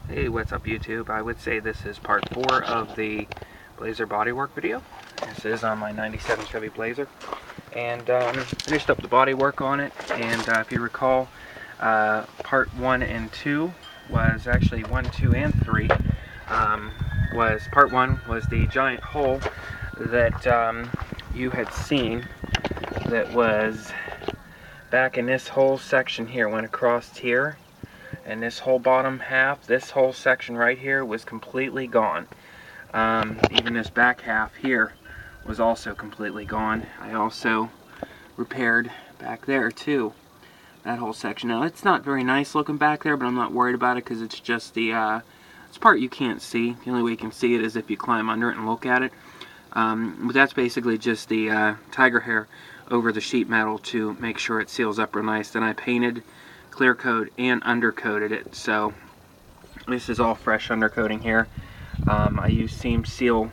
Hey, what's up YouTube? I would say this is part 4 of the Blazer bodywork video. This is on my 97 Chevy Blazer. And finished up the bodywork on it. And if you recall, part 1 and 2 was actually 1, 2, and 3. Part 1 was the giant hole that you had seen that was back in this whole section here, went across here. And this whole bottom half, this whole section right here was completely gone. Even this back half here was also completely gone. I also repaired back there too, that whole section. Now it's not very nice looking back there, but I'm not worried about it because it's just the it's part you can't see. The only way you can see it is if you climb under it and look at it. But that's basically just the tiger hair over the sheet metal to make sure it seals up real nice. Then I painted, clear coat, and undercoated it. So this is all fresh undercoating here. I used seam seal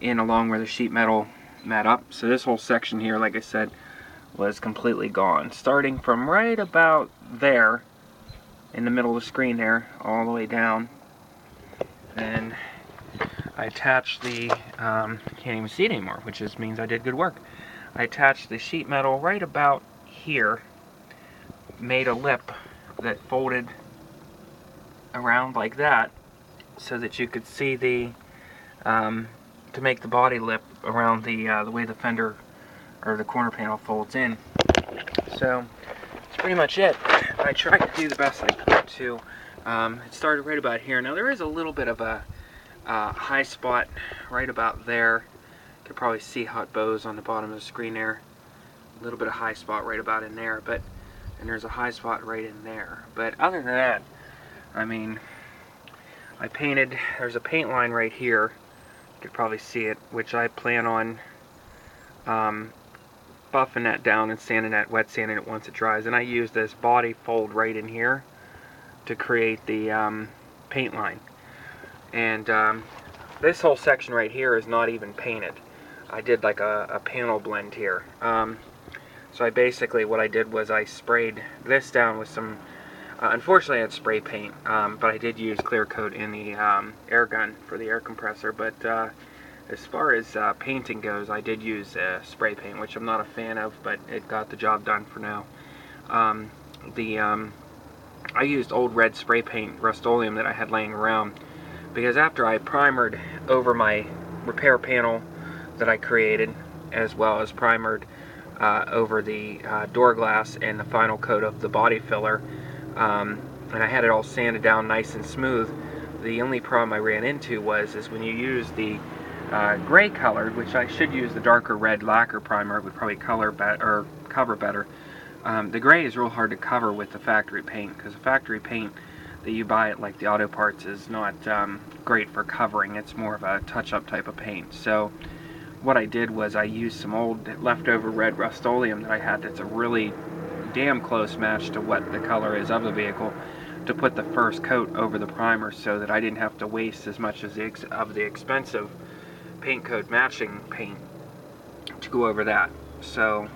in along where the sheet metal met up. So this whole section here, like I said, was completely gone. Starting from right about there in the middle of the screen there, all the way down. And I attached the, can't even see it anymore, which just means I did good work. I attached the sheet metal right about here, made a lip that folded around like that so that you could see the to make the body lip around the way the fender or the corner panel folds in. So that's pretty much it. I tried to do the best I could to. It started right about here. Now there is a little bit of a high spot right about there. You can probably see how it bows on the bottom of the screen there. A little bit of high spot right about in there, and there's a high spot right in there. But other than that, I mean, I painted, there's a paint line right here, you could probably see it, which I plan on buffing that down and sanding that, wet sanding it once it dries. And I use this body fold right in here to create the paint line. And this whole section right here is not even painted. I did like a panel blend here. So I basically, what I did was I sprayed this down with some, unfortunately I had spray paint, but I did use clear coat in the air gun for the air compressor. But as far as painting goes, I did use spray paint, which I'm not a fan of, but it got the job done for now. I used old red spray paint, Rust-Oleum, that I had laying around, because after I primered over my repair panel that I created, as well as primered over the door glass and the final coat of the body filler, and I had it all sanded down nice and smooth. The only problem I ran into is when you use the gray colored, which I should use the darker red lacquer primer, it would probably cover better. The gray is real hard to cover with the factory paint, because the factory paint that you buy at like the auto parts is not great for covering. It's more of a touch-up type of paint. So what I did was I used some old leftover red Rust-Oleum that I had that's a really damn close match to what the color is of the vehicle, to put the first coat over the primer so that I didn't have to waste as much as the expensive paint coat matching paint to go over that. So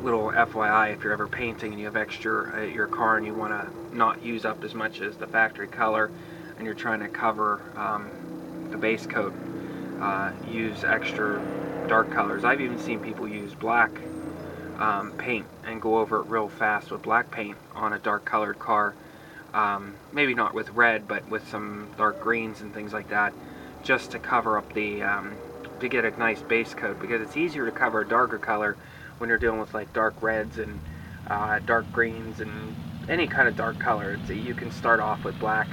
little FYI, if you're ever painting and you have extra at your car and you want to not use up as much as the factory color and you're trying to cover the base coat, use extra dark colors. I've even seen people use black paint and go over it real fast with black paint on a dark colored car. Maybe not with red, but with some dark greens and things like that, just to cover up the to get a nice base coat, because it's easier to cover a darker color when you're dealing with like dark reds and dark greens and any kind of dark color. You can start off with black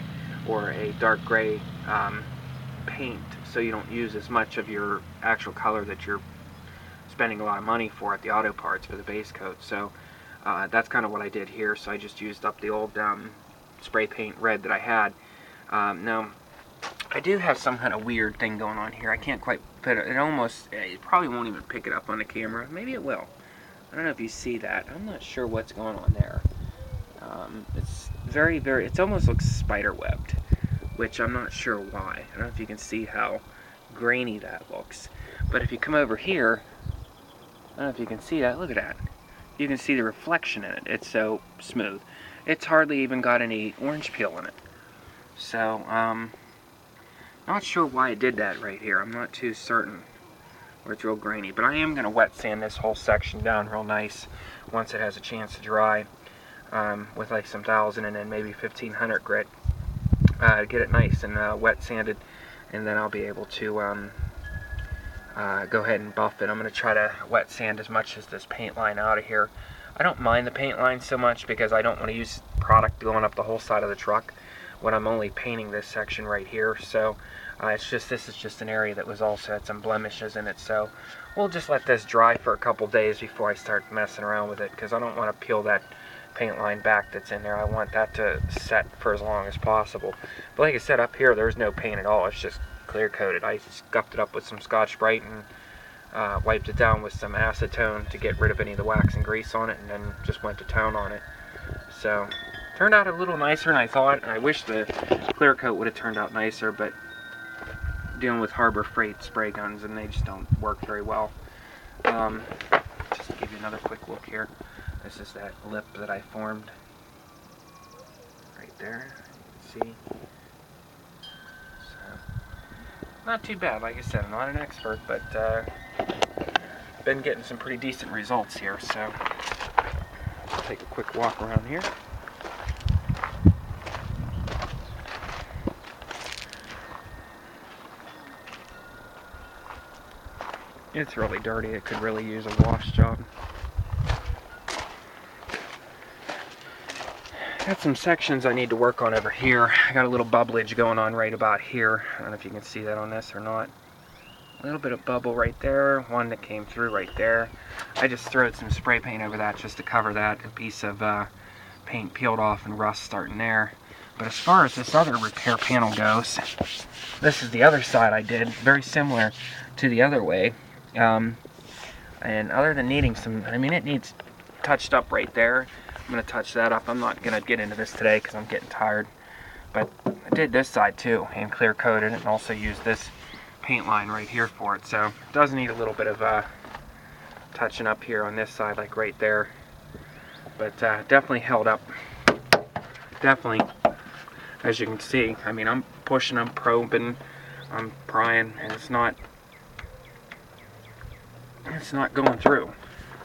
or a dark gray paint, so you don't use as much of your actual color that you're spending a lot of money for at the auto parts for the base coat. So that's kind of what I did here. So I just used up the old spray paint red that I had. Now I do have some kind of weird thing going on here. I can't quite put it. It probably won't even pick it up on the camera. Maybe it will. I don't know if you see that. I'm not sure what's going on there. It's very, it almost looks spider webbed, which I'm not sure why. I don't know if you can see how grainy that looks. But if you come over here, I don't know if you can see that. Look at that. You can see the reflection in it. It's so smooth. it's hardly even got any orange peel in it. So, not sure why I did that right here. I'm not too certain. Or it's real grainy. But I am going to wet sand this whole section down real nice once it has a chance to dry, with like some 1000 and then maybe 1500 grit. Get it nice and wet sanded, and then I'll be able to go ahead and buff it. I'm going to try to wet sand as much as this paint line out of here. I don't mind the paint line so much because I don't want to use product going up the whole side of the truck when I'm only painting this section right here. So this is just an area that was also had some blemishes in it. So we'll just let this dry for a couple days before I start messing around with it, because I don't want to peel that paint line back that's in there. I want that to set for as long as possible. But like I said, up here there's no paint at all. It's just clear coated. I scuffed it up with some Scotch-Brite and wiped it down with some acetone to get rid of any of the wax and grease on it, and then just went to town on it. So turned out a little nicer than I thought, and I wish the clear coat would have turned out nicer, but dealing with Harbor Freight spray guns, and they just don't work very well. Just to give you another quick look here, this is that lip that I formed right there, you can see. So, not too bad. Like I said, I'm not an expert, but been getting some pretty decent results here. So I'll take a quick walk around here. It's really dirty. It could really use a wash job. Got some sections I need to work on over here. I got a little bubblage going on right about here. I don't know if you can see that on this or not. A little bit of bubble right there. One that came through right there. I just threw some spray paint over that just to cover that. A piece of paint peeled off and rust starting there. But as far as this other repair panel goes, this is the other side I did. Very similar to the other way. And other than needing some, I mean, it needs touched up right there. I'm going to touch that up. I'm not going to get into this today because I'm getting tired. But I did this side too and clear coated it, and also used this paint line right here for it. So it does need a little bit of touching up here on this side, like right there. But definitely held up. Definitely, as you can see, I mean, I'm pushing, I'm probing, I'm prying, and it's not going through.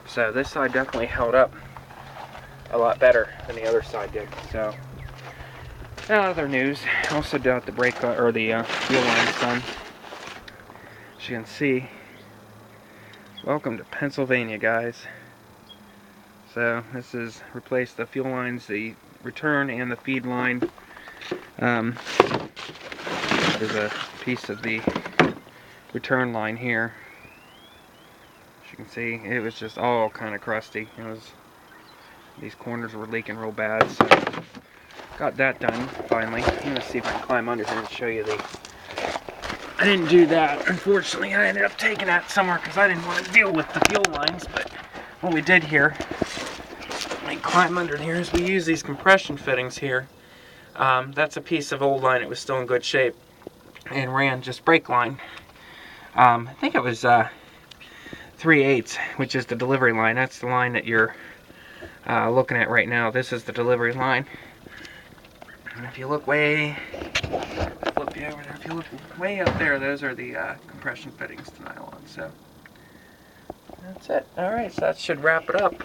So this side definitely held up a lot better than the other side did. So other news, also down at the brake or the fuel line sun. As you can see, welcome to Pennsylvania, guys. So this is replaced the fuel lines, the return and the feed line. There's a piece of the return line here. As you can see, it was just all kind of crusty. These corners were leaking real bad, so got that done finally. I'm gonna see if I can climb under here and show you I didn't do that, unfortunately. I ended up taking that somewhere because I didn't want to deal with the fuel lines. But what we did here, let me climb under here, is we use these compression fittings here. That's a piece of old line. It was still in good shape and ran just brake line. I think it was 3/8, which is the delivery line. That's the line that you're looking at right now. This is the delivery line. And if you look way, flip you over there. If you look way up there, those are the compression fittings to nylon. So that's it. All right, so that should wrap it up.